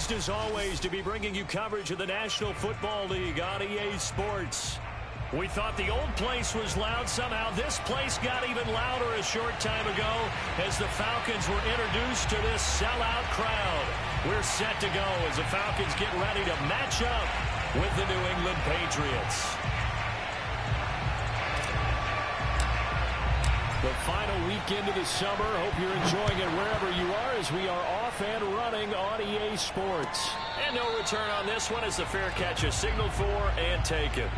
pleased as always to be bringing you coverage of the National Football League on EA Sports. We thought the old place was loud. Somehow this place got even louder a short time ago as the Falcons were introduced to this sellout crowd. We're set to go as the Falcons get ready to match up with the New England Patriots. The final week into the summer. Hope you're enjoying it wherever you are as we are off and running on EA Sports. And no return on this one as the fair catch is signaled for and taken.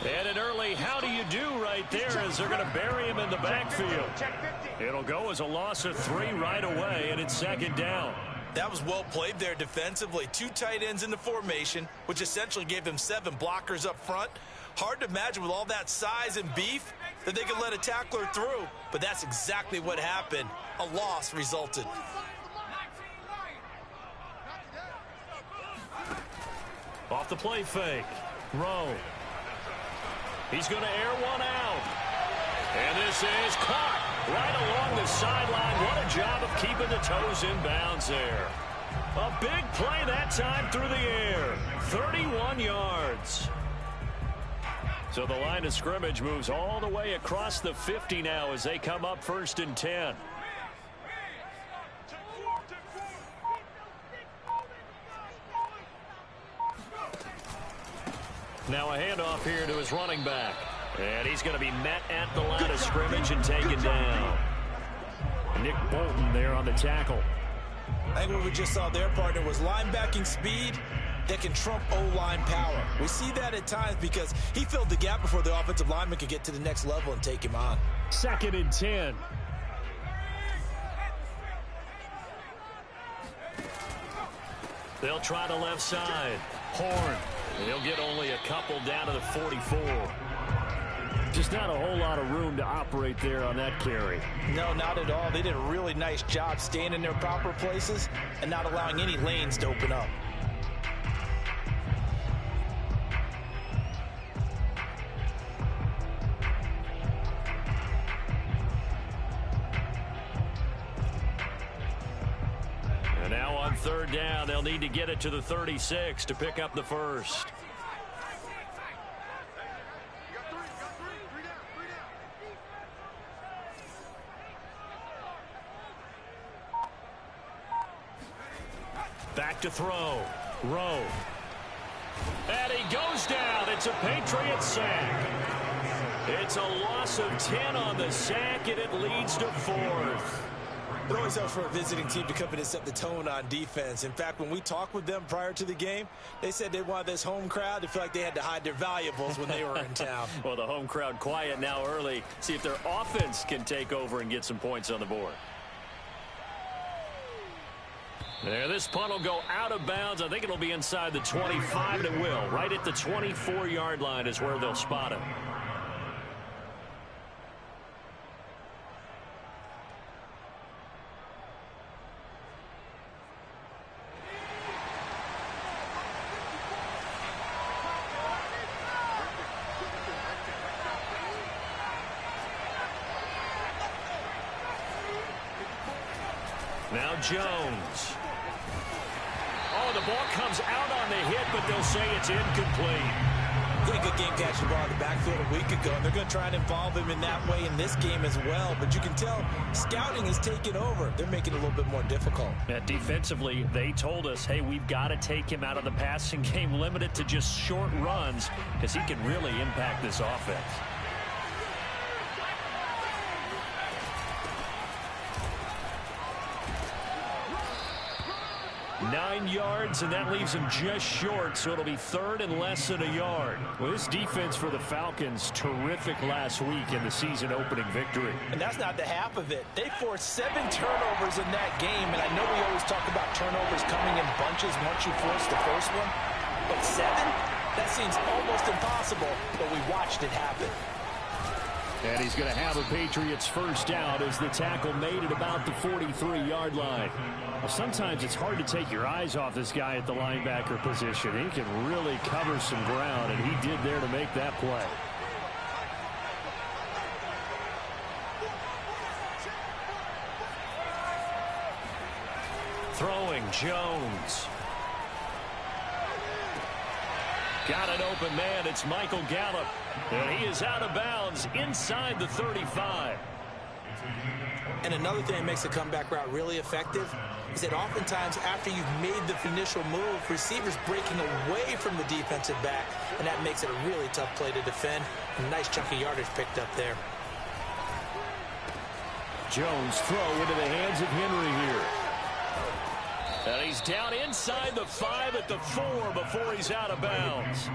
And an early how do you do right there as they're going to bury him in the backfield. It'll go as a loss of 3 right away, and it's second down. That was well played there defensively. 2 tight ends in the formation, which essentially gave them 7 blockers up front. Hard to imagine with all that size and beef that they could let a tackler through, but that's exactly what happened. A loss resulted. Off the play fake. Rowe. He's going to air one out. And this is caught right along the sideline. What a job of keeping the toes in bounds there. A big play that time through the air. 31 yards. So the line of scrimmage moves all the way across the 50 now as they come up 1st and 10. Now a handoff here to his running back. And he's going to be met at the line of scrimmage and taken down. Nick Bolton there on the tackle. I think what we just saw there, partner, was linebacking speed that can trump O-line power. We see that at times because he filled the gap before the offensive lineman could get to the next level and take him on. 2nd and 10. They'll try the left side. Horn. He'll get only a couple down to the 44. Just not a whole lot of room to operate there on that carry. No, not at all. They did a really nice job staying in their proper places and not allowing any lanes to open up. And now on 3rd down, they'll need to get it to the 36 to pick up the first. Back to throw. Rowe. And he goes down. It's a Patriot sack. It's a loss of 10 on the sack, and it leads to 4th. It always helps for a visiting team to come in and set the tone on defense. In fact, when we talked with them prior to the game, they said they wanted this home crowd to feel like they had to hide their valuables when they were in town. Well, the home crowd quiet now early. See if their offense can take over and get some points on the board. There, this punt will go out of bounds. I think it'll be inside the 25, and it will. Right at the 24-yard line is where they'll spot it. Now Jones. Oh, the ball comes out on the hit, but they'll say it's incomplete. Yeah, good game catching the ball in the backfield a week ago, and they're going to try and involve him in that way in this game as well. But you can tell scouting is taking over. They're making it a little bit more difficult. Yeah, defensively, they told us, hey, we've got to take him out of the passing game, limit it to just short runs, because he can really impact this offense. 9 yards, and that leaves him just short, so it'll be 3rd and less than a yard. Well, this defense for the Falcons, terrific last week in the season-opening victory. And that's not the half of it. They forced 7 turnovers in that game, and I know we always talk about turnovers coming in bunches once you force the first one, but 7? That seems almost impossible, but we watched it happen. And he's going to have a Patriots first down as the tackle made at about the 43-yard line. Well, sometimes it's hard to take your eyes off this guy at the linebacker position. He can really cover some ground, and he did there to make that play. Throwing, Jones. Got an open man. It's Michael Gallup. And he is out of bounds inside the 35. And another thing that makes the comeback route really effective is that oftentimes after you've made the initial move, receivers breaking away from the defensive back, and that makes it a really tough play to defend. A nice chunk of yardage picked up there. Jones throw into the hands of Henry here. And he's down inside the 5 at the 4 before he's out of bounds.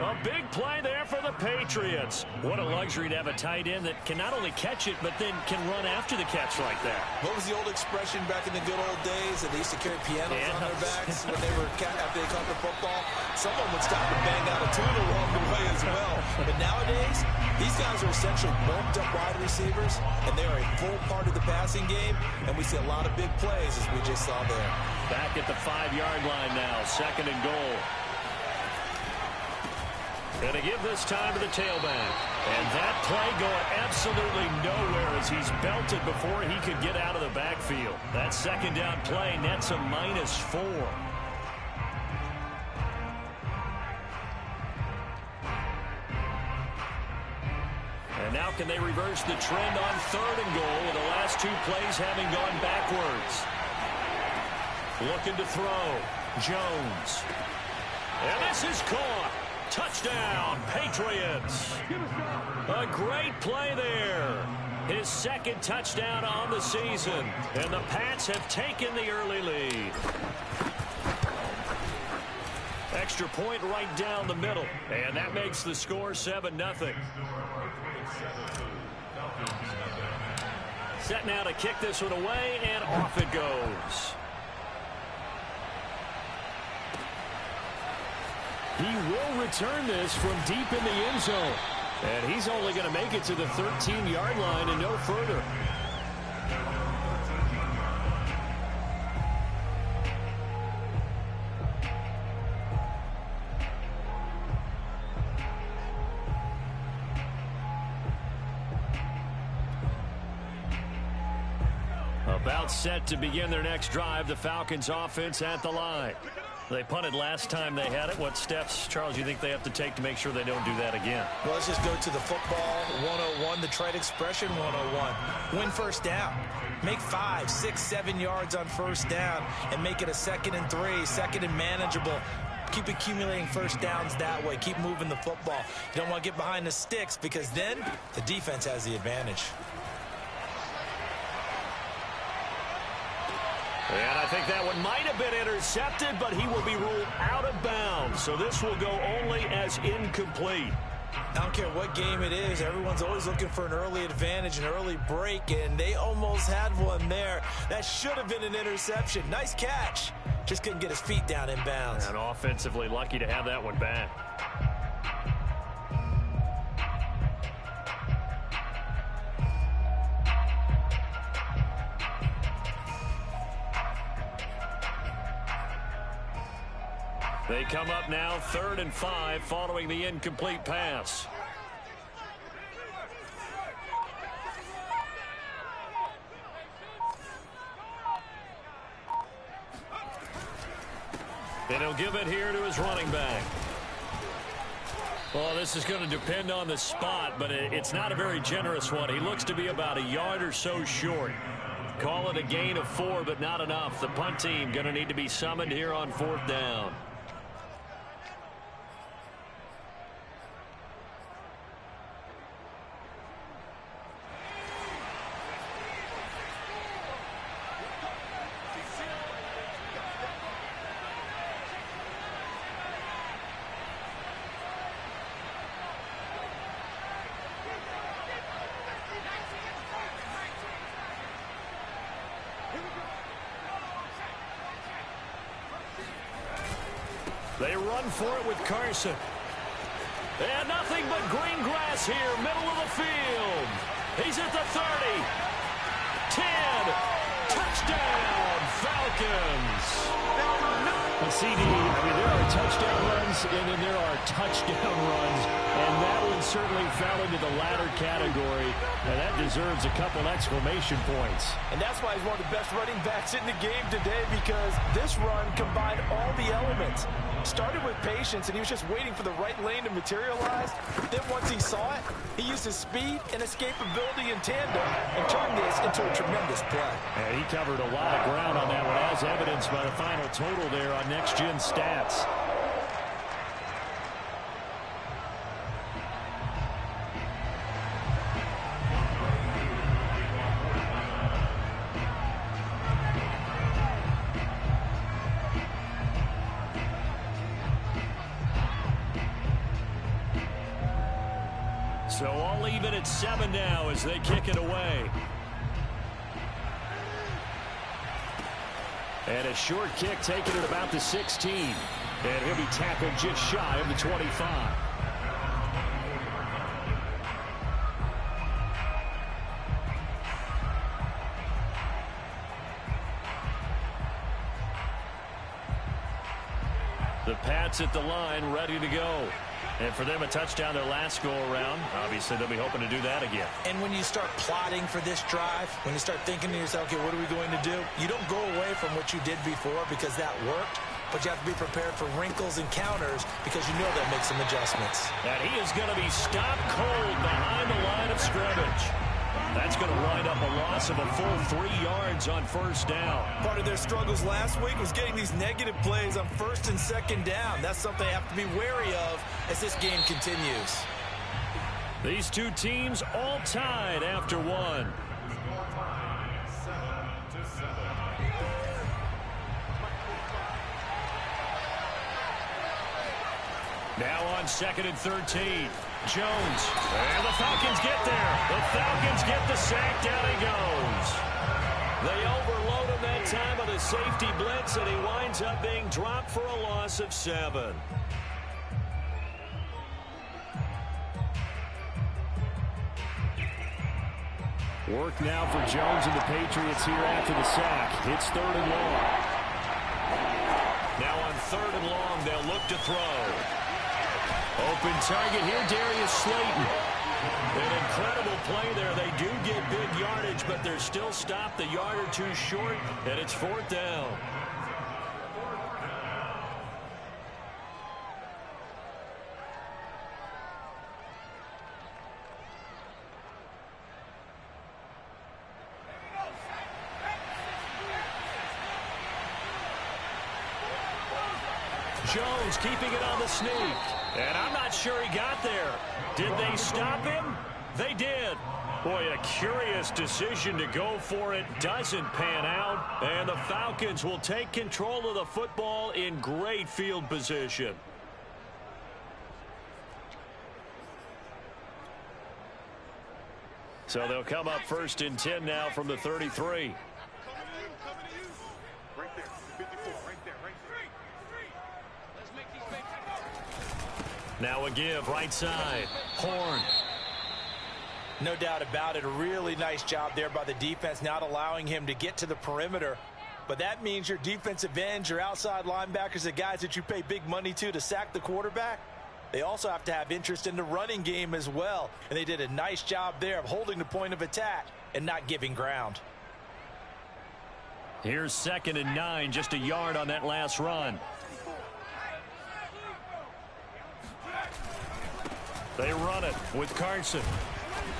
A big play there for the Patriots. What a luxury to have a tight end that can not only catch it, but then can run after the catch like that. What was the old expression back in the good old days that they used to carry pianos on their backs when they were after they caught the football? Someone would stop and bang out a tune along the way as well. But nowadays, these guys are essentially bulked up wide receivers, and they are a full part of the passing game, and we see a lot of big plays as we just saw there. Back at the 5-yard line now, 2nd and goal. Going to give this time to the tailback. And that play going absolutely nowhere as he's belted before he could get out of the backfield. That 2nd down play nets a -4. And now can they reverse the trend on 3rd and goal with the last 2 plays having gone backwards? Looking to throw. Jones. And this is caught. Touchdown, Patriots. A great play there. His 2nd touchdown on the season. And the Pats have taken the early lead. Extra point right down the middle. And that makes the score 7-0. Set now to kick this one away, and off it goes. He will return this from deep in the end zone. And he's only going to make it to the 13-yard line and no further. About set to begin their next drive, the Falcons offense at the line. They punted last time they had it. What steps, Charles, you think they have to take to make sure they don't do that again? Well, let's just go to the football 101, the trite expression 101. Win first down. Make 5, 6, 7 yards on first down and make it a 2nd and 3, 2nd and manageable. Keep accumulating first downs that way. Keep moving the football. You don't want to get behind the sticks because then the defense has the advantage. And I think that one might have been intercepted, but he will be ruled out of bounds. So this will go only as incomplete. I don't care what game it is. Everyone's always looking for an early advantage, an early break, and they almost had one there. That should have been an interception. Nice catch. Just couldn't get his feet down in bounds. And offensively lucky to have that one back. They come up now 3rd and 5 following the incomplete pass. And he'll give it here to his running back. Well, this is going to depend on the spot, but it's not a very generous one. He looks to be about a yard or so short. Call it a gain of 4, but not enough. The punt team going to need to be summoned here on 4th down. They run for it with Carson. And nothing but green grass here, middle of the field. He's at the 30. 10. Touchdown, Falcons. Well, CD, there are touchdown runs, and then there are touchdown runs, and that one certainly fell into the latter category, and that deserves a couple exclamation points. And that's why he's one of the best running backs in the game today, because this run combined all the elements. Started with patience, and he was just waiting for the right lane to materialize. Then once he saw it, he used his speed and escapability in tandem and turned this into a tremendous play. And he covered a lot of ground on that one, as evidenced by the final total there on Next Gen Stats. So all even at 7 now as they kick it away. And a short kick taken at about the 16. And he'll be tackled just shy of the 25. The Pats at the line, ready to go. And for them, a touchdown their last go-around. Obviously, they'll be hoping to do that again. And when you start plotting for this drive, when you start thinking to yourself, okay, what are we going to do? You don't go away from what you did before because that worked, but you have to be prepared for wrinkles and counters because you know they'll make some adjustments. And he is going to be stopped cold behind the line of scrimmage. That's going to wind up a loss of a full 3 yards on first down. Part of their struggles last week was getting these negative plays on first and second down. That's something they have to be wary of as this game continues. These two teams all tied after one. Now on 2nd and 13. Jones. And the Falcons get there. The Falcons get the sack. Down he goes. They overload him that time on a safety blitz, and he winds up being dropped for a loss of 7. Work now for Jones and the Patriots here after the sack. It's 3rd and long. Now on 3rd and long, they'll look to throw. Open target here, Darius Slayton. An incredible play there. They do get big yardage, but they're still stopped a yard or two short, and it's 4th down. Jones keeping it on the sneak. And I'm not sure he got there. Did they stop him? They did. Boy, a curious decision to go for it. Doesn't pan out. And the Falcons will take control of the football in great field position. So they'll come up 1st and 10 now from the 33. Now a give, right side. Horn. No doubt about it. A really nice job there by the defense, not allowing him to get to the perimeter. But that means your defensive ends, your outside linebackers, the guys that you pay big money to sack the quarterback, they also have to have interest in the running game as well. And they did a nice job there of holding the point of attack and not giving ground. Here's 2nd and 9, just a yard on that last run. They run it with Carson.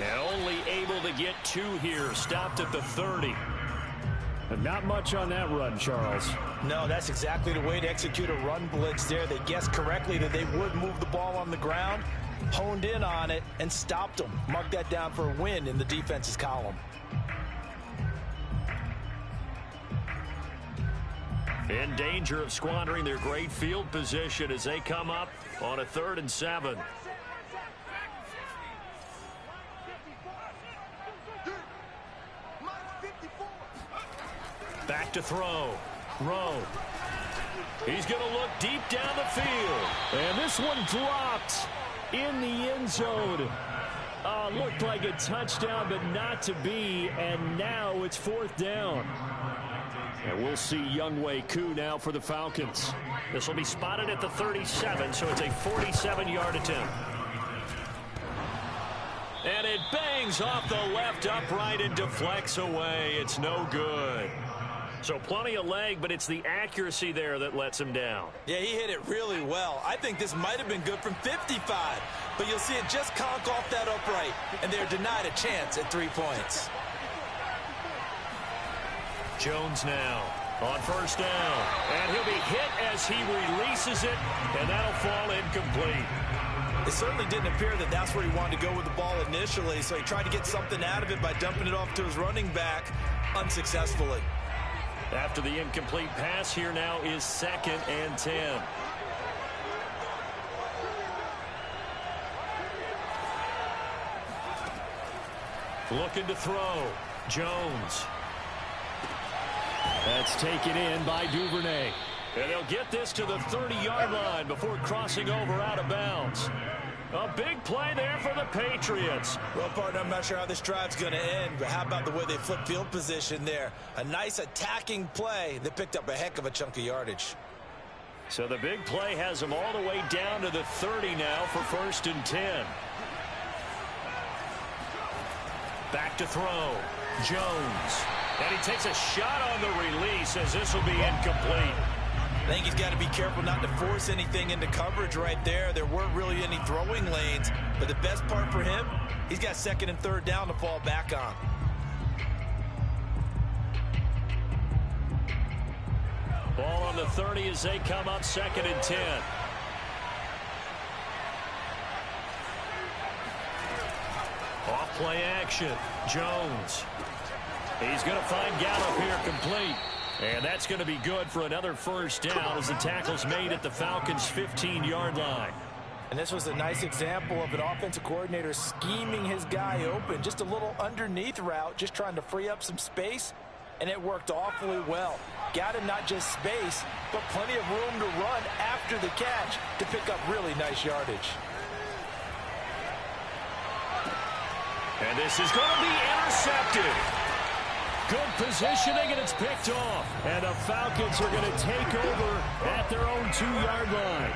And only able to get 2 here. Stopped at the 30. And not much on that run, Charles. No, that's exactly the way to execute a run blitz there. They guessed correctly that they would move the ball on the ground, honed in on it, and stopped them. Mark that down for a win in the defense's column. In danger of squandering their great field position as they come up on a 3rd and 7. Back to throw. Rowe. He's going to look deep down the field. And this one dropped. in the end zone. Looked like a touchdown, but not to be, and now it's 4th down. And we'll see Younghoe Koo now for the Falcons. This will be spotted at the 37, so it's a 47-yard attempt. And it bangs off the left upright and deflects away. It's no good. So plenty of leg, but it's the accuracy there that lets him down. Yeah, he hit it really well. I think this might have been good from 55. But you'll see it just conk off that upright, and they're denied a chance at 3 points. Jones now on 1st down. And he'll be hit as he releases it, and that'll fall incomplete. It certainly didn't appear that that's where he wanted to go with the ball initially, so he tried to get something out of it by dumping it off to his running back unsuccessfully. After the incomplete pass, here now is 2nd and 10. Looking to throw. Jones. That's taken in by Duvernay. And they'll get this to the 30-yard line before crossing over out of bounds. A big play there for the Patriots. Well, partner, I'm not sure how this drive's going to end, but how about the way they flip field position there? A nice attacking play that picked up a heck of a chunk of yardage. So the big play has them all the way down to the 30 now for 1st and 10. Back to throw. Jones. And he takes a shot on the release as this will be incomplete. I think he's got to be careful not to force anything into coverage right there. There weren't really any throwing lanes, but the best part for him, he's got 2nd and 3rd down to fall back on. Ball on the 30 as they come up 2nd and 10. Off play action. Jones. He's going to find Gallup here complete. And that's going to be good for another 1st down as the tackle's made at the Falcons' 15-yard line. And this was a nice example of an offensive coordinator scheming his guy open. Just a little underneath route, just trying to free up some space, and it worked awfully well. Got him not just space, but plenty of room to run after the catch to pick up really nice yardage. And this is going to be intercepted. Good positioning, and it's picked off. And the Falcons are going to take over at their own 2-yard line.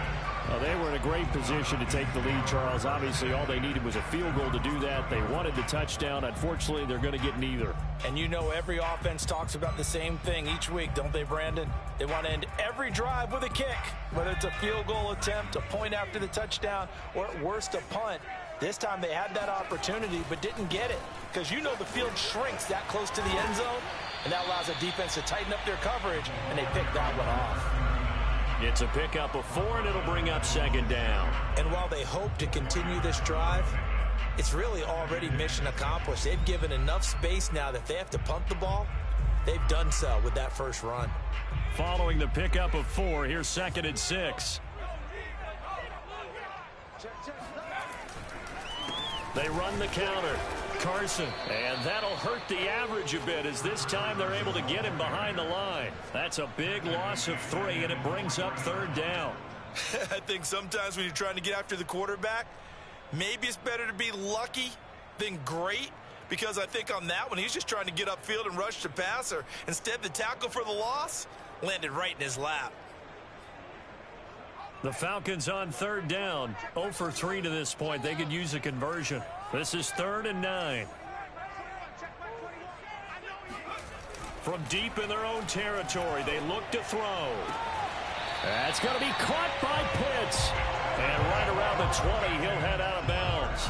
Well, they were in a great position to take the lead, Charles. Obviously, all they needed was a field goal to do that. They wanted the touchdown. Unfortunately, they're going to get neither. And you know every offense talks about the same thing each week, don't they, Brandon? They want to end every drive with a kick, whether it's a field goal attempt, a point after the touchdown, or at worst a punt. This time they had that opportunity but didn't get it because you know the field shrinks that close to the end zone, and that allows the defense to tighten up their coverage, and they picked that one off. It's a pickup of 4, and it'll bring up 2nd down. And while they hope to continue this drive, it's really already mission accomplished. They've given enough space now that if they have to punt the ball, they've done so with that first run. Following the pickup of 4, here's 2nd and 6. They run the counter. Carson. And that'll hurt the average a bit as this time they're able to get him behind the line. That's a big loss of 3, and it brings up 3rd down. I think sometimes when you're trying to get after the quarterback, maybe it's better to be lucky than great, because I think on that one, he's just trying to get upfield and rush the passer. Instead, the tackle for the loss landed right in his lap. The Falcons on 3rd down. 0 for 3 to this point. They could use a conversion. This is 3rd and 9. From deep in their own territory, they look to throw. That's going to be caught by Pitts. And right around the 20, he'll head out of bounds.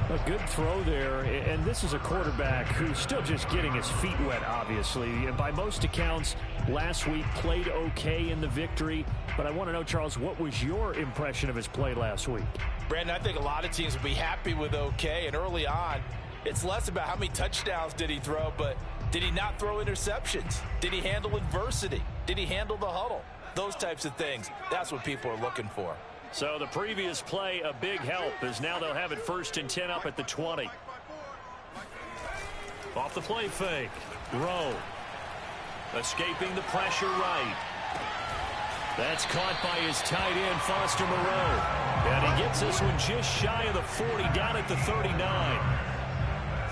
A good throw there, and this is a quarterback who's still just getting his feet wet, obviously. And by most accounts, last week played okay in the victory. But I want to know, Charles, what was your impression of his play last week? Brandon, I think a lot of teams will be happy with okay. And early on, it's less about how many touchdowns did he throw, but did he not throw interceptions? Did he handle adversity? Did he handle the huddle? Those types of things. That's what people are looking for. So the previous play, a big help, as now they'll have it 1st and 10 up at the 20. Off the play fake. Rowe. Escaping the pressure right. That's caught by his tight end, Foster Moreau. And he gets this one just shy of the 40, down at the 39.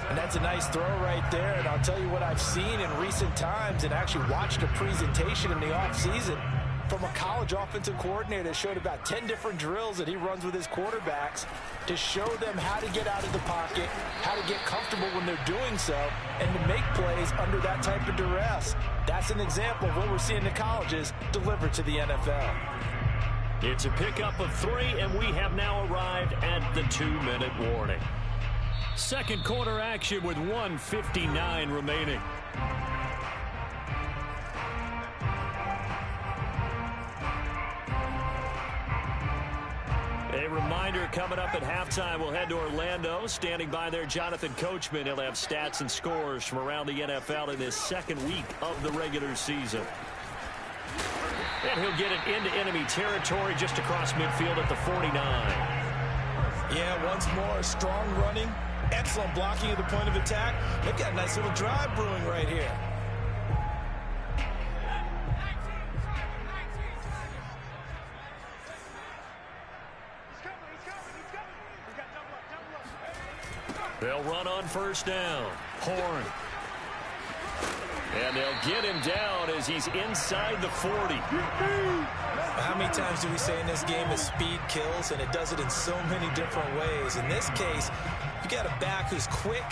And that's a nice throw right there. And I'll tell you what I've seen in recent times and actually watched a presentation in the offseason from a college offensive coordinator that showed about 10 different drills that he runs with his quarterbacks to show them how to get out of the pocket, how to get comfortable when they're doing so, and to make plays under that type of duress. That's an example of what we're seeing the colleges deliver to the NFL. It's a pickup of 3, and we have now arrived at the 2-minute warning. Second quarter action with 1:59 remaining. A reminder, coming up at halftime, we'll head to Orlando. Standing by there, Jonathan Coachman. He'll have stats and scores from around the NFL in this second week of the regular season. And he'll get it into enemy territory just across midfield at the 49. Yeah, once more, strong running, excellent blocking at the point of attack. They've got a nice little drive brewing right here. They'll run on first down. Horn. And they'll get him down as he's inside the 40. How many times do we say in this game that speed kills, and it does it in so many different ways? In this case, you got a back who's quick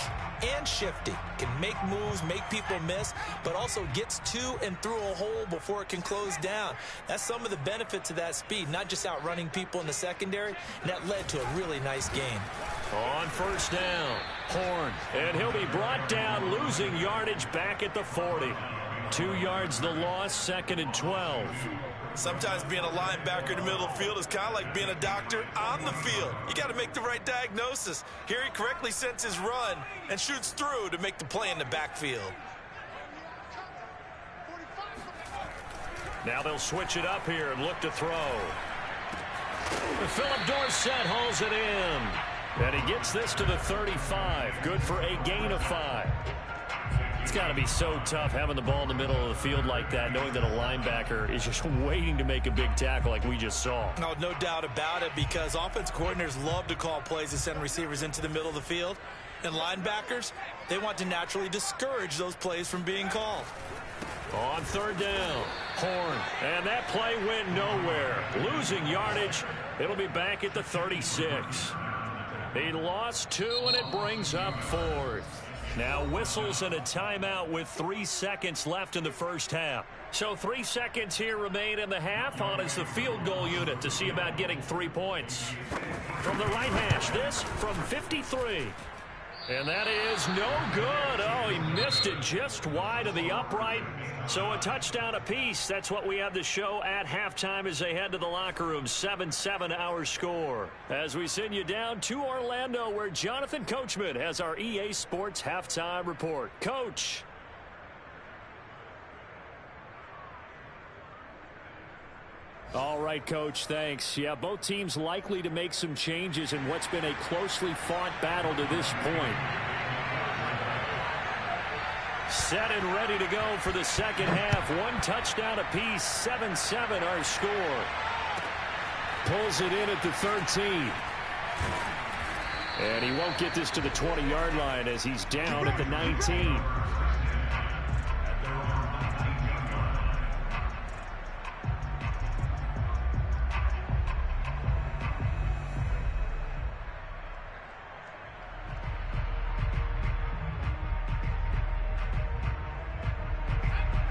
and shifty, can make moves, make people miss, but also gets to and through a hole before it can close down. That's some of the benefits of that speed, not just outrunning people in the secondary, and that led to a really nice game. On first down, Horn, and he'll be brought down, losing yardage back at the 40. 2 yards the loss, 2nd and 12. Sometimes being a linebacker in the middle of the field is kind of like being a doctor on the field. You got to make the right diagnosis. Here he correctly sends his run and shoots through to make the play in the backfield. Now they'll switch it up here and look to throw. Philip Dorsett hauls it in. And he gets this to the 35. Good for a gain of 5. It's got to be so tough having the ball in the middle of the field like that, knowing that a linebacker is just waiting to make a big tackle like we just saw. No doubt about it, because offense coordinators love to call plays and send receivers into the middle of the field. And linebackers, they want to naturally discourage those plays from being called. On third down, Horn. And that play went nowhere. Losing yardage. It'll be back at the 36. He lost 2, and it brings up 4th. Now whistles and a timeout with 3 seconds left in the first half. So 3 seconds here remain in the half. On is the field goal unit to see about getting 3 points. From the right hash, this from 53. And that is no good. Oh, he missed it just wide of the upright. So a touchdown apiece. That's what we have to show at halftime as they head to the locker room. 7-7 our score. As we send you down to Orlando, where Jonathan Coachman has our EA Sports halftime report. Coach. All right, Coach, thanks. Yeah, both teams likely to make some changes in what's been a closely fought battle to this point. Set and ready to go for the second half. 1 touchdown apiece, 7-7 our score. Pulls it in at the 13. And he won't get this to the 20-yard line as he's down at the 19.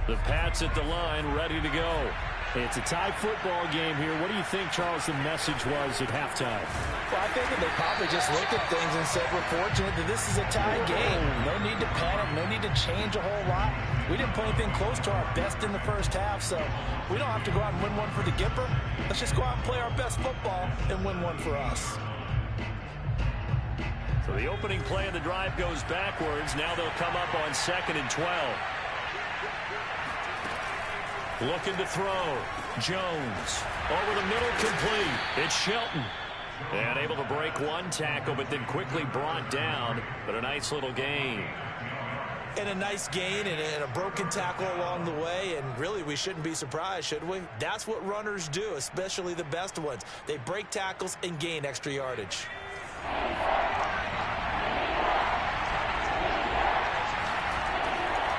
The Pats at the line, ready to go. It's a tie football game here. What do you think, Charles, the message was at halftime? Well, I think that they probably just looked at things and said, we're fortunate that this is a tie game. No need to panic, no need to change a whole lot. We didn't play anything close to our best in the first half, so we don't have to go out and win one for the Gipper. Let's just go out and play our best football and win one for us. So the opening play of the drive goes backwards. Now they'll come up on 2nd and 12. Looking to throw. Jones. Over the middle, complete. It's Shelton. And able to break 1 tackle, but then quickly brought down. But a nice little gain. And a nice gain and a broken tackle along the way, and really we shouldn't be surprised, should we? That's what runners do, especially the best ones. They break tackles and gain extra yardage.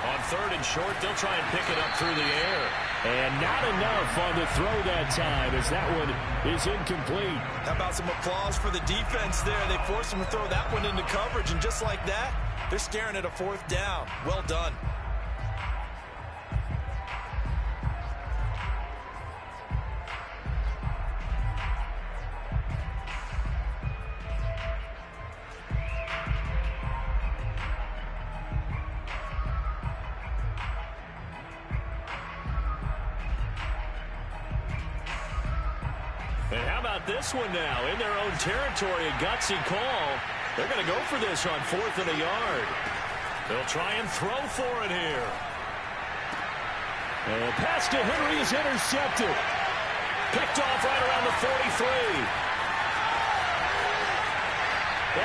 On 3rd and short, they'll try and pick it up through the air. And not enough on the throw that time as that one is incomplete. How about some applause for the defense there? They forced them to throw that one into coverage, and just like that, they're staring at a 4th down. Well done. And how about this one now? In their own territory, a gutsy call. They're going to go for this on 4th and a yard. They'll try and throw for it here. And the pass to Henry is intercepted. Picked off right around the 43.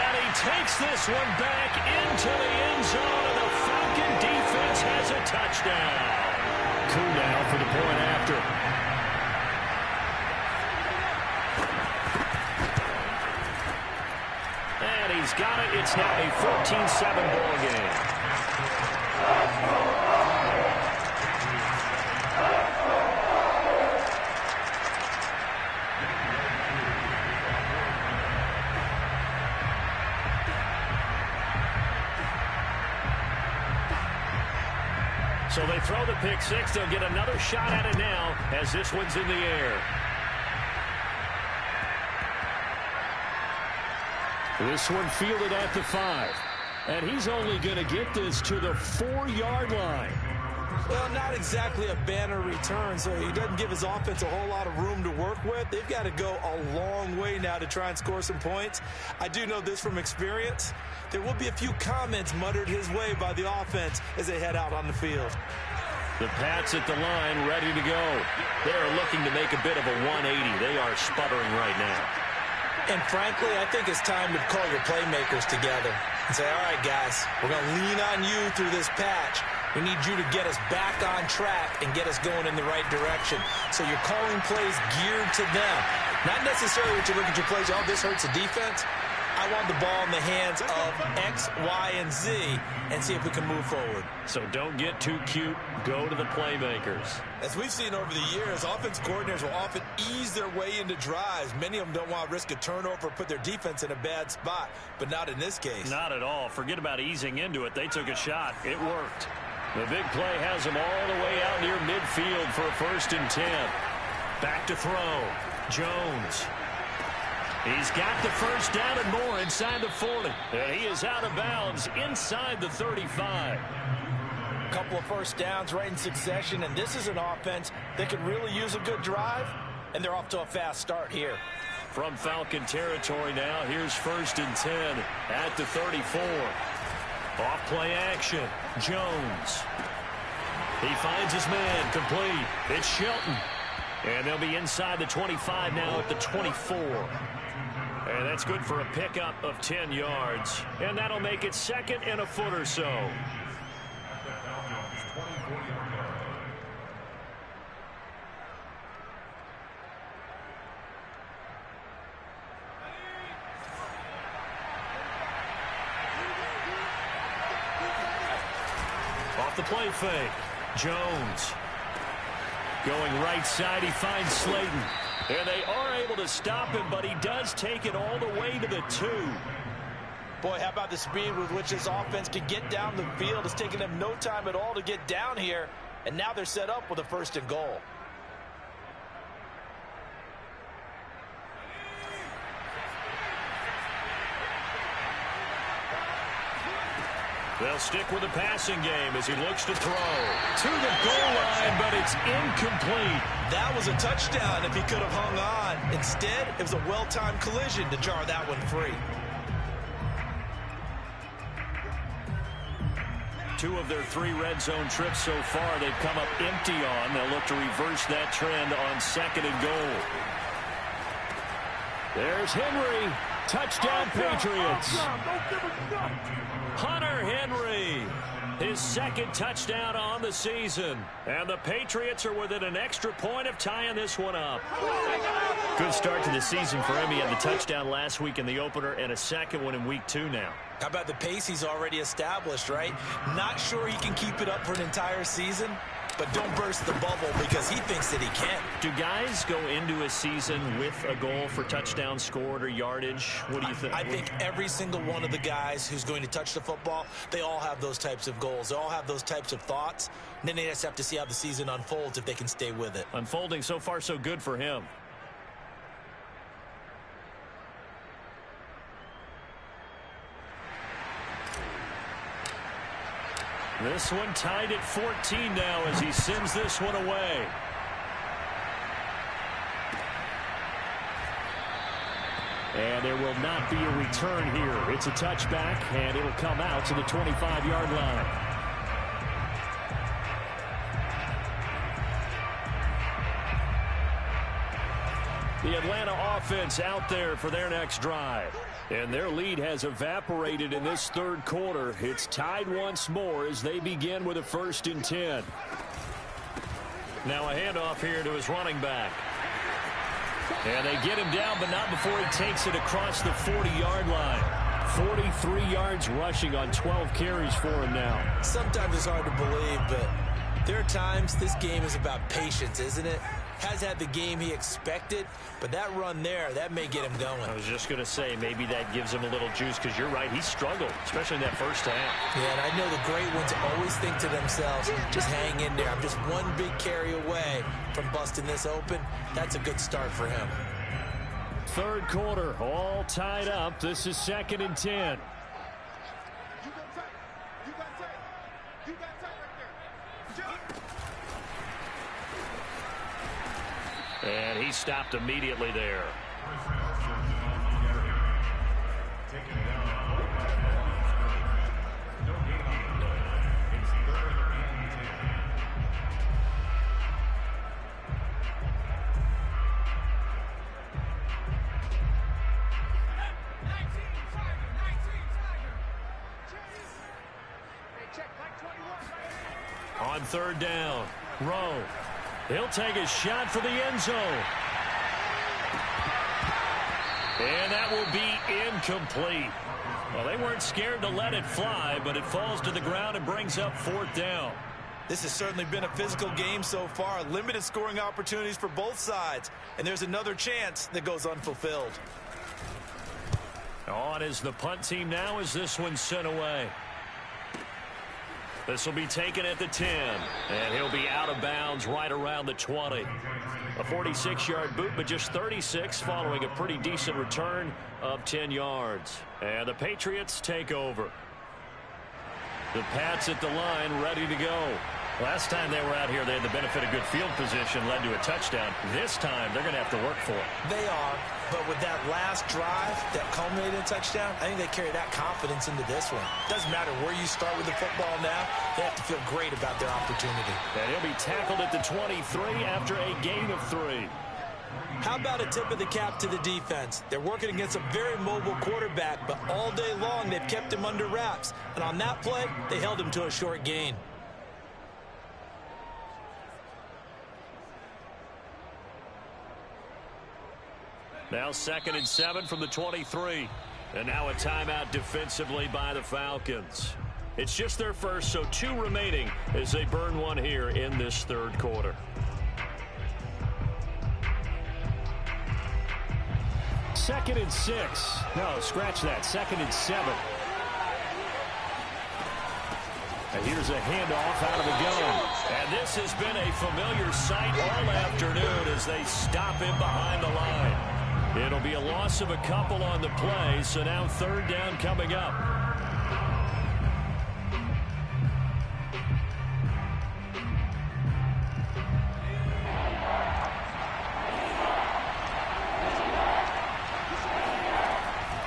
And he takes this one back into the end zone, and the Falcon defense has a touchdown. Coup now for the point after. And he's got it. It's now a 14-7 ball game. So they throw the pick six. They'll get another shot at it now as this one's in the air. This one fielded at the 5. And he's only going to get this to the 4-yard line. Well, not exactly a banner return, so he doesn't give his offense a whole lot of room to work with. They've got to go a long way now to try and score some points. I do know this from experience. There will be a few comments muttered his way by the offense as they head out on the field. The Pats at the line, ready to go. They are looking to make a bit of a 180. They are sputtering right now. And frankly, I think it's time to call your playmakers together and say, all right, guys, we're going to lean on you through this patch. We need you to get us back on track and get us going in the right direction. So you're calling plays geared to them. Not necessarily that you look at your plays, oh, this hurts the defense. I want the ball in the hands of X, Y, and Z and see if we can move forward. So don't get too cute. Go to the playmakers. As we've seen over the years, offense coordinators will often ease their way into drives. Many of them don't want to risk a turnover or put their defense in a bad spot, but not in this case. Not at all. Forget about easing into it. They took a shot. It worked. The big play has them all the way out near midfield for a 1st and 10. Back to throw. Jones. He's got the first down and more inside the 40. And he is out of bounds inside the 35. A couple of first downs right in succession, and this is an offense that could really use a good drive, and they're off to a fast start here. From Falcon territory now, here's 1st and 10 at the 34. Off play action. Jones. He finds his man complete. It's Shelton. And they'll be inside the 25 now at the 24. And that's good for a pickup of 10 yards. And that'll make it 2nd and a foot or so. Off the play fake. Jones. Going right side, he finds Slayton. And they are able to stop him, but he does take it all the way to the 2. Boy, how about the speed with which this offense can get down the field? It's taken them no time at all to get down here, and now they're set up with a 1st and goal. They'll stick with the passing game as he looks to throw. To the goal line, but it's incomplete. That was a touchdown if he could have hung on. Instead, it was a well-timed collision to jar that one free. 2 of their 3 red zone trips so far they've come up empty on. They'll look to reverse that trend on 2nd and goal. There's Henry. Touchdown, Patriots. Hunter Henry, his second touchdown on the season. And the Patriots are within an extra point of tying this one up. Good start to the season for him. He had the touchdown last week in the opener and a second one in week 2 now. How about the pace he's already established, right? Not sure he can keep it up for an entire season, but don't burst the bubble because he thinks that he can. Do guys go into a season with a goal for touchdown scored or yardage? What do you think? I think every single one of the guys who's going to touch the football, they all have those types of goals. They all have those types of thoughts. And then they just have to see how the season unfolds if they can stay with it. Unfolding so far so good for him. This one tied at 14 now as he sends this one away. And there will not be a return here. It's a touchback, and it'll come out to the 25-yard line. The Atlanta offense out there for their next drive. And their lead has evaporated in this third quarter. It's tied once more as they begin with a 1st and 10. Now a handoff here to his running back. And they get him down, but not before he takes it across the 40-yard line. 43 yards rushing on 12 carries for him now. Sometimes it's hard to believe, but there are times this game is about patience, isn't it? Has had the game he expected, but that run there, that may get him going. I was just going to say, maybe that gives him a little juice, because you're right, he struggled, especially in that first half. Yeah, and I know the great ones always think to themselves, just hang in there. I'm just one big carry away from busting this open. That's a good start for him. Third quarter, all tied up. This is 2nd and 10. And he stopped immediately there. On 3rd down, Rowe. He'll take a shot for the end zone. And that will be incomplete. Well, they weren't scared to let it fly, but it falls to the ground and brings up 4th down. This has certainly been a physical game so far. Limited scoring opportunities for both sides. And there's another chance that goes unfulfilled. On is the punt team now as this one's sent away. This will be taken at the 10, and he'll be out of bounds right around the 20. A 46-yard boot, but just 36 following a pretty decent return of 10 yards. And the Patriots take over. The Pats at the line ready to go. Last time they were out here, they had the benefit of good field position, led to a touchdown. This time, they're going to have to work for it. They are, but with that last drive that culminated in a touchdown, I think they carry that confidence into this one. Doesn't matter where you start with the football now, they have to feel great about their opportunity. And he'll be tackled at the 23 after a gain of 3. How about a tip of the cap to the defense? They're working against a very mobile quarterback, but all day long they've kept him under wraps. And on that play, they held him to a short gain. Now 2nd and 7 from the 23. And now a timeout defensively by the Falcons. It's just their first, so 2 remaining as they burn one here in this third quarter. Second and 6. No, scratch that. 2nd and 7. And here's a handoff out of the gun. And this has been a familiar sight all afternoon as they stop him behind the line. It'll be a loss of a couple on the play, so now 3rd down coming up.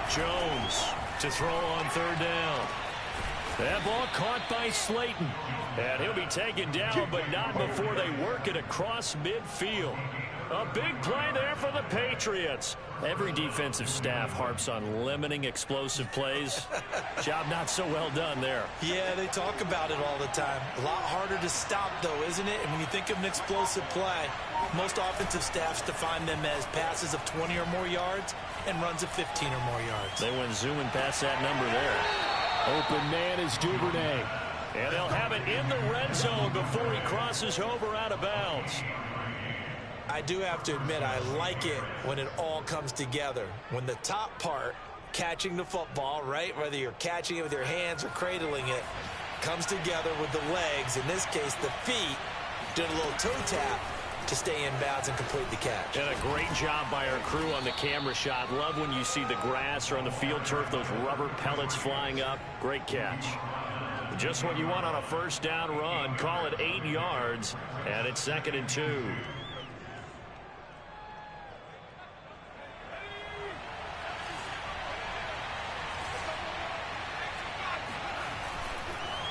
Jones to throw on 3rd down. That ball caught by Slayton. And he'll be taken down, but not before they work it across midfield. A big play there for the Patriots. Every defensive staff harps on limiting explosive plays. Job not so well done there. Yeah, they talk about it all the time. A lot harder to stop, though, isn't it? And when you think of an explosive play, most offensive staffs define them as passes of 20 or more yards and runs of 15 or more yards. They went zooming past that number there. Open man is Duvernay. And they'll have it in the red zone before he crosses over out of bounds. I do have to admit, I like it when it all comes together. When the top part, catching the football, right, whether you're catching it with your hands or cradling it, comes together with the legs, in this case the feet, doing a little toe tap to stay in bounds and complete the catch. And a great job by our crew on the camera shot. Love when you see the grass or on the field turf, those rubber pellets flying up. Great catch. Just what you want on a first down run. Call it 8 yards, and it's 2nd and 2.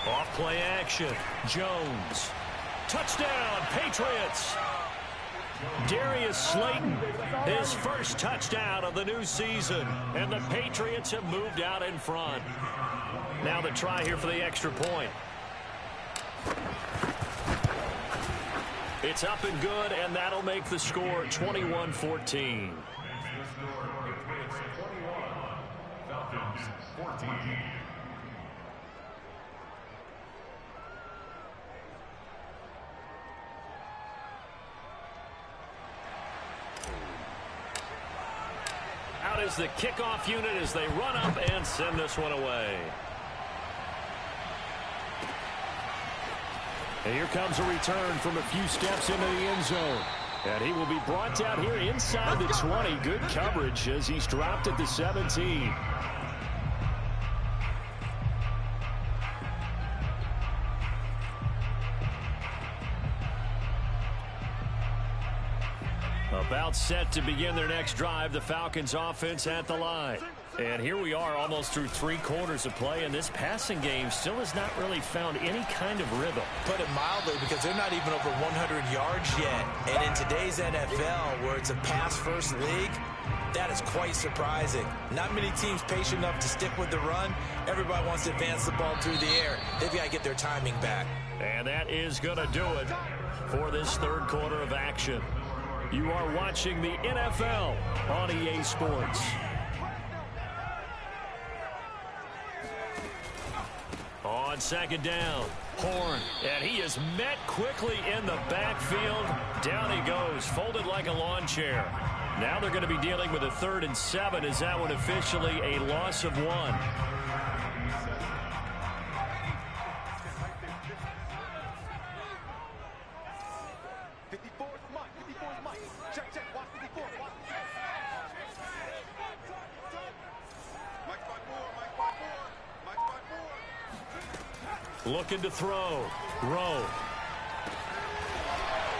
Off play action. Jones. Touchdown, Patriots. Darius Slayton, his first touchdown of the new season. And the Patriots have moved out in front. Now the try here for the extra point. It's up and good, and that'll make the score 21-14. Out is the kickoff unit as they run up and send this one away. And here comes a return from a few steps into the end zone. And he will be brought down here inside the 20. Good coverage as he's dropped at the 17. About set to begin their next drive, the Falcons offense at the line. And here we are almost through 3 quarters of play, and this passing game still has not really found any kind of rhythm. Put it mildly, because they're not even over 100 yards yet. And in today's NFL, where it's a pass-first league, that is quite surprising. Not many teams patient enough to stick with the run. Everybody wants to advance the ball through the air. They've got to get their timing back. And that is going to do it for this 3rd quarter of action. You are watching the NFL on EA Sports. On 2nd down, Horn, and he is met quickly in the backfield. Down he goes, folded like a lawn chair. Now they're going to be dealing with a 3rd and 7. Is that one officially a loss of 1? Looking to throw. Rowe.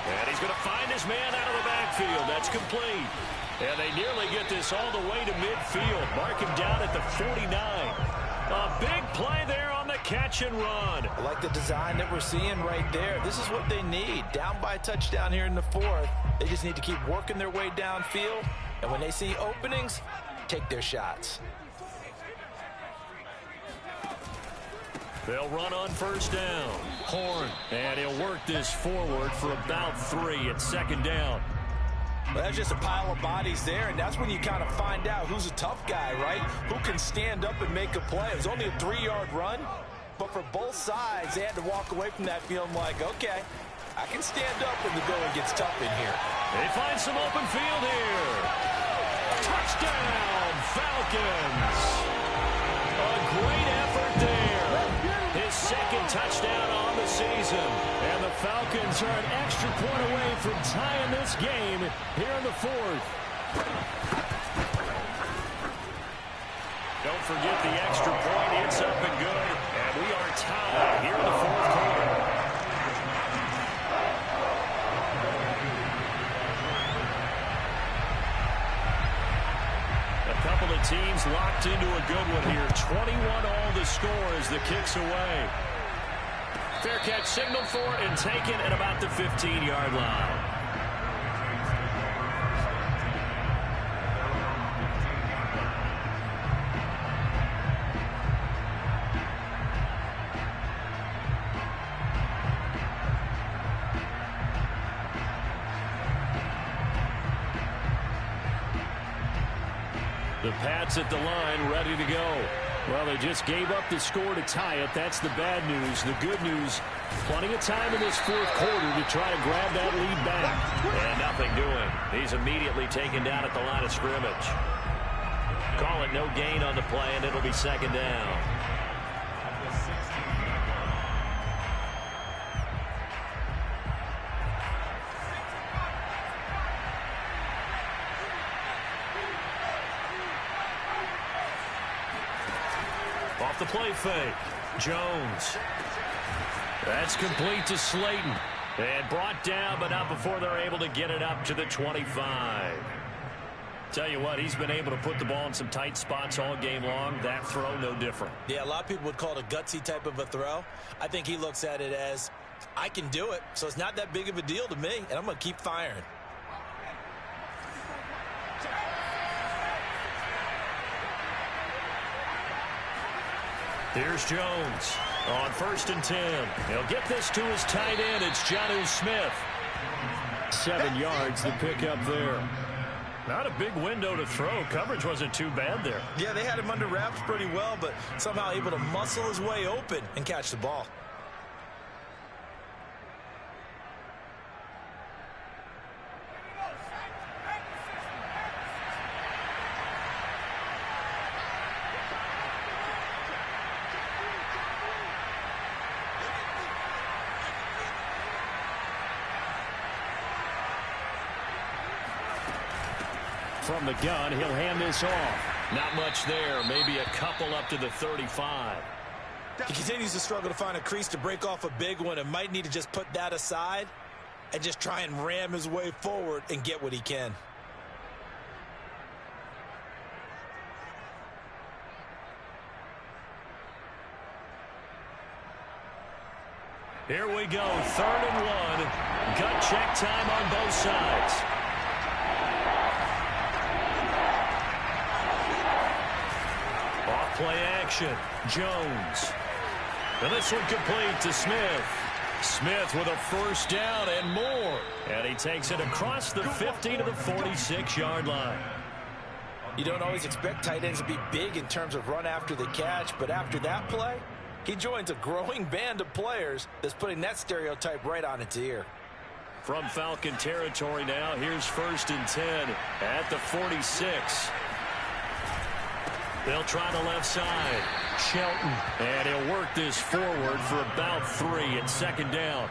And he's going to find his man out of the backfield. That's complete. And they nearly get this all the way to midfield. Mark him down at the 49. A big play there on the catch and run. I like the design that we're seeing right there. This is what they need. Down by a touchdown here in the 4th. They just need to keep working their way downfield. And when they see openings, take their shots. They'll run on 1st down. Horn. And he'll work this forward for about 3 at 2nd down. Well, that's just a pile of bodies there, and that's when you kind of find out who's a tough guy, right? Who can stand up and make a play. It was only a 3-yard run, but for both sides, they had to walk away from that feeling like, okay, I can stand up when the going gets tough in here. They find some open field here. Touchdown, Falcons. A great effort there. His 2nd touchdown on the season. And the Falcons are an extra point away from tying this game here in the 4th. Don't forget the extra point. It's up and good. And we are tied here in the 4th quarter. A couple of teams locked into a good one here. 21-all the score as the kick's away. Fair catch signaled for and taken at about the 15-yard line. The Pats at the line, ready to go. Well, they just gave up the score to tie it. That's the bad news. The good news, plenty of time in this fourth quarter to try to grab that lead back. And nothing doing. He's immediately taken down at the line of scrimmage. Call it no gain on the play, and it'll be second down. Off the play fake. Jones. That's complete to Slayton. And brought down, but not before they're able to get it up to the 25. Tell you what, he's been able to put the ball in some tight spots all game long. That throw, no different. Yeah, a lot of people would call it a gutsy type of a throw. I think he looks at it as, I can do it, so it's not that big of a deal to me, and I'm going to keep firing. Here's Jones on 1st and 10. He'll get this to his tight end. It's Jonnu Smith. 7 yards to pick up there. Not a big window to throw. Coverage wasn't too bad there. Yeah, they had him under wraps pretty well, but somehow able to muscle his way open and catch the ball. From the gun, he'll hand this off. Not much there. Maybe a couple up to the 35. He continues to struggle to find a crease to break off a big one and might need to just put that aside and just try and ram his way forward and get what he can. Here we go. 3rd and 1. Gut check time on both sides. Play action. Jones. And this one complete to Smith. Smith with a first down and more. And he takes it across the 50 to the 46-yard line. You don't always expect tight ends to be big in terms of run after the catch, but after that play, he joins a growing band of players that's putting that stereotype right on its ear. From Falcon territory now, here's 1st and 10 at the 46. They'll try the left side. Shelton. And he'll work this forward for about 3 at 2nd down.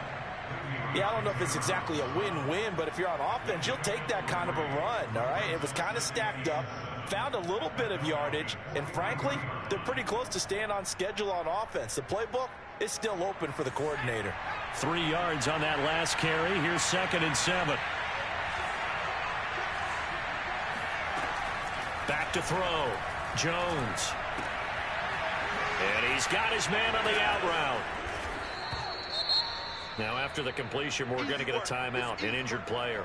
Yeah, I don't know if it's exactly a win-win, but if you're on offense, you'll take that kind of a run, all right? It was kind of stacked up, found a little bit of yardage, and frankly, they're pretty close to staying on schedule on offense. The playbook is still open for the coordinator. 3 yards on that last carry. Here's 2nd and 7. Back to throw. Jones. And he's got his man on the out route. Now after the completion, we're going to get a timeout, an injured player.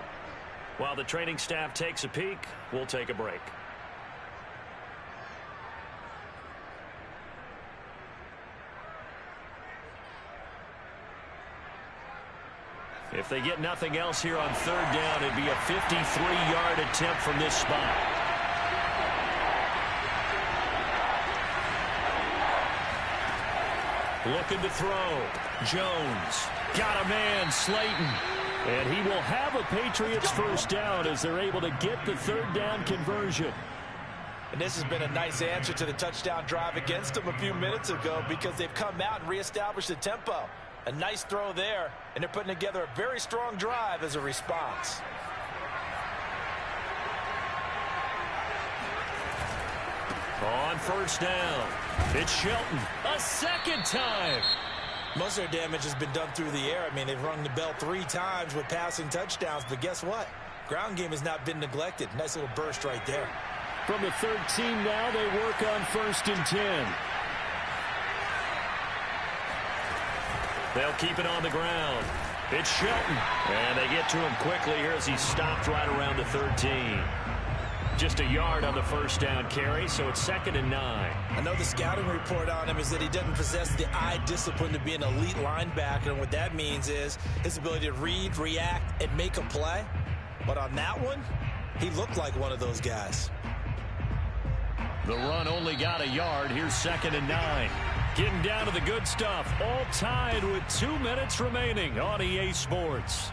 While the training staff takes a peek, we'll take a break. If they get nothing else here on 3rd down, it'd be a 53-yard attempt from this spot. Looking to throw. Jones. Got a man, Slayton. And he will have a Patriots first down as they're able to get the 3rd down conversion. And this has been a nice answer to the touchdown drive against them a few minutes ago because they've come out and reestablished the tempo. A nice throw there, and they're putting together a very strong drive as a response. On 1st down, it's Shelton a 2nd time. Most of their damage has been done through the air. I mean, they've rung the bell 3 times with passing touchdowns, but guess what? Ground game has not been neglected. Nice little burst right there. From the 13 now, they work on 1st and 10. They'll keep it on the ground. It's Shelton. And they get to him quickly here as he stopped right around the 13. Just a yard on the first down carry, so it's 2nd and 9. I know the scouting report on him is that he doesn't possess the eye discipline to be an elite linebacker, and what that means is his ability to read, react, and make a play. But on that one, he looked like one of those guys. The run only got a yard. Here's 2nd and 9. Getting down to the good stuff. All tied with 2 minutes remaining on EA Sports.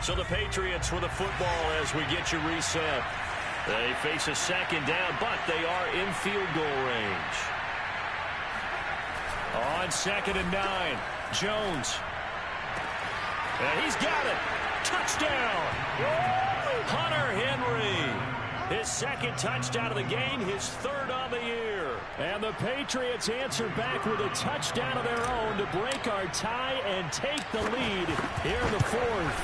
So the Patriots with a football as we get you reset. They face a 2nd down, but they are in field goal range. On 2nd and 9, Jones. And he's got it. Touchdown. Hunter Henry. His 2nd touchdown of the game, his 3rd of the year. And the Patriots answer back with a touchdown of their own to break our tie and take the lead here in the 4th.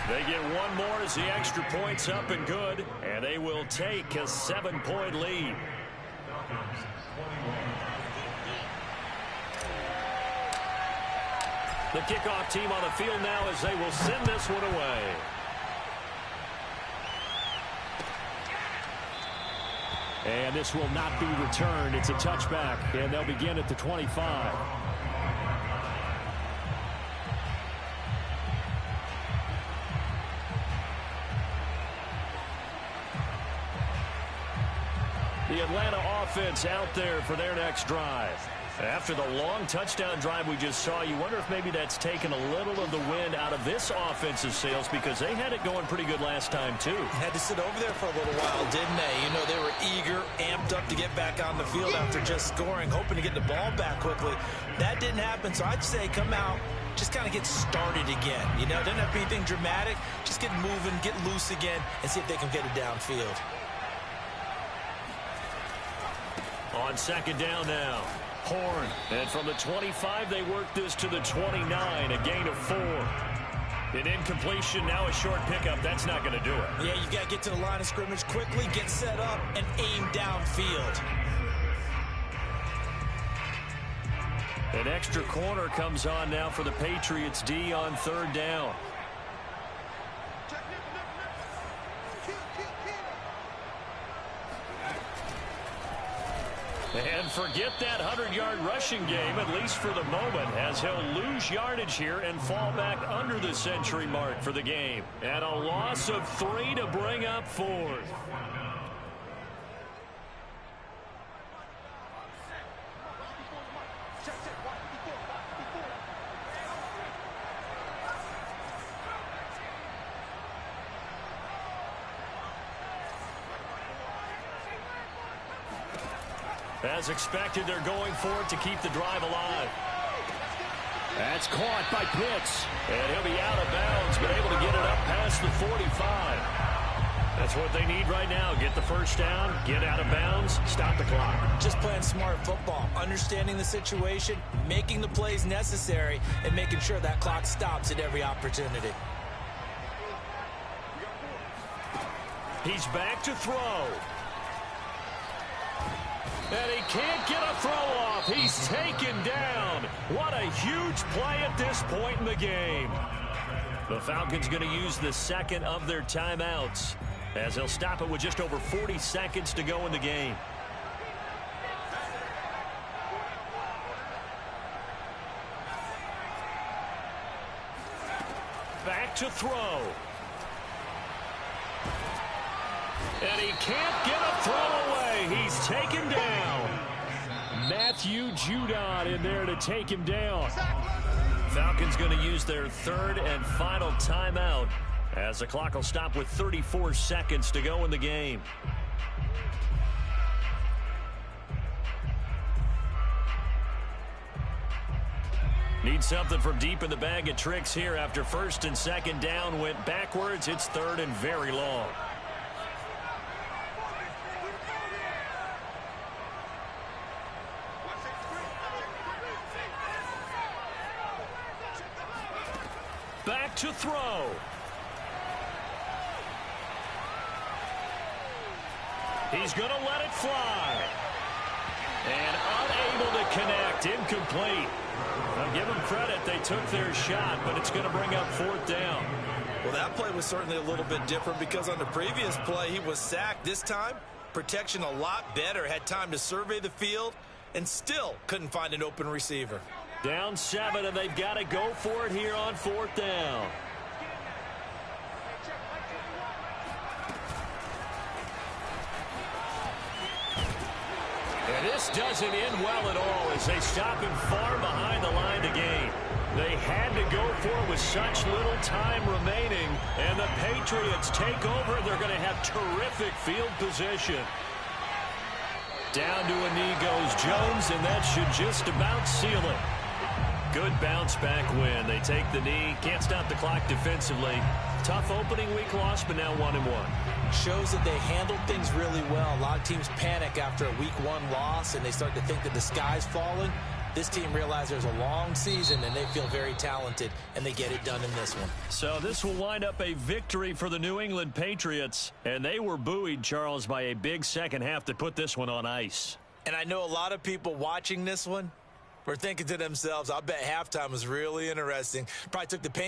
They get one more as the extra point's up and good, and they will take a 7-point lead. The kickoff team on the field now as they will send this one away. And this will not be returned. It's a touchback, and they'll begin at the 25. The Atlanta offense out there for their next drive. After the long touchdown drive we just saw, you wonder if maybe that's taken a little of the wind out of this offensive sails because they had it going pretty good last time, too. Had to sit over there for a little while, didn't they? You know, they were eager, amped up to get back on the field after just scoring, hoping to get the ball back quickly. That didn't happen, so I'd say come out, just kind of get started again. You know, doesn't have to be anything dramatic. Just get moving, get loose again, and see if they can get it downfield. On 2nd down now. Horn, and from the 25, they work this to the 29, a gain of 4. An incompletion, now a short pickup. That's not going to do it. Yeah, you've got to get to the line of scrimmage quickly, get set up, and aim downfield. An extra corner comes on now for the Patriots D on 3rd down. And forget that 100-yard rushing game, at least for the moment, as he'll lose yardage here and fall back under the century mark for the game. And a loss of 3 to bring up 4th. As expected, they're going for it to keep the drive alive. That's caught by Pitts. And he'll be out of bounds, but able to get it up past the 45. That's what they need right now. Get the first down, get out of bounds, stop the clock. Just playing smart football, understanding the situation, making the plays necessary, and making sure that clock stops at every opportunity. He's back to throw. And he can't get a throw off. He's taken down. What a huge play at this point in the game. The Falcons going to use the 2nd of their timeouts as they'll stop it with just over 40 seconds to go in the game. Back to throw. And he can't get a throw away. He's taken down. Matthew Judon in there to take him down. Falcons going to use their 3rd and final timeout as the clock will stop with 34 seconds to go in the game. Need something from deep in the bag of tricks here after 1st and 2nd down went backwards. It's 3rd and very long. Back to throw. He's going to let it fly. And unable to connect. Incomplete. I'll give them credit. They took their shot, but it's going to bring up 4th down. Well, that play was certainly a little bit different because on the previous play, he was sacked. This time, protection a lot better. Had time to survey the field and still couldn't find an open receiver. Down 7, and they've got to go for it here on 4th down. And this doesn't end well at all as they stop him far behind the line to gain. They had to go for it with such little time remaining, and the Patriots take over. They're going to have terrific field position. Down to a knee goes Jones, and that should just about seal it. Good bounce-back win. They take the knee, can't stop the clock defensively. Tough opening week loss, but now 1-1. Shows that they handled things really well. A lot of teams panic after a week 1 loss, and they start to think that the sky's falling. This team realized there's a long season, and they feel very talented, and they get it done in this one. So this will wind up a victory for the New England Patriots, and they were buoyed, Charles, by a big second half that put this one on ice. And I know a lot of people watching this one were thinking to themselves, I bet halftime was really interesting. Probably took the pain